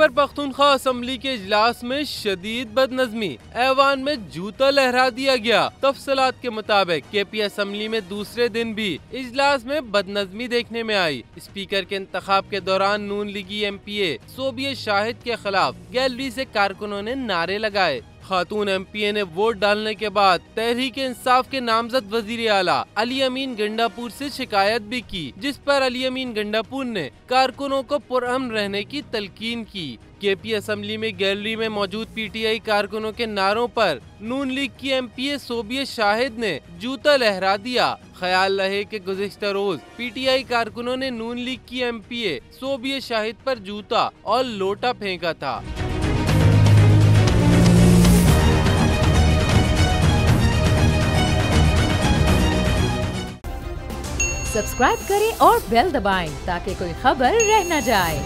Khyber Pakhtunkhwa assembly के इजलास में शदीद बदनज़मी, ऐवान में जूता लहरा दिया गया। तफसीलात के मुताबिक केपी असम्बली में दूसरे दिन भी इजलास में बदनज़मी देखने में आई। स्पीकर के इंतखाब के दौरान नून लीगी MPA सोबिया शाहिद के खिलाफ गैलरी से कारकुनों ने नारे लगाए। खातून MPA ने वोट डालने के बाद तहरीक इंसाफ के नामजद वजीर आला अली अमीन गंडापुर से शिकायत भी की, जिस पर अली अमीन गंडापुर ने कारकुनों को पुरअमन रहने की तलकीन की। केपी असम्बली में गैलरी में मौजूद PTI कारकुनों के नारों पर नून लीग की MPA सोबिया शाहिद ने जूता लहरा दिया। ख्याल रहे कि गुज़िश्ता रोज PTI कारकुनों ने नून लीग की MPA सोबिया शाहिद पर जूता और लोटा फेंका था। सब्सक्राइब करें और बेल दबाएं ताकि कोई खबर रह न जाए।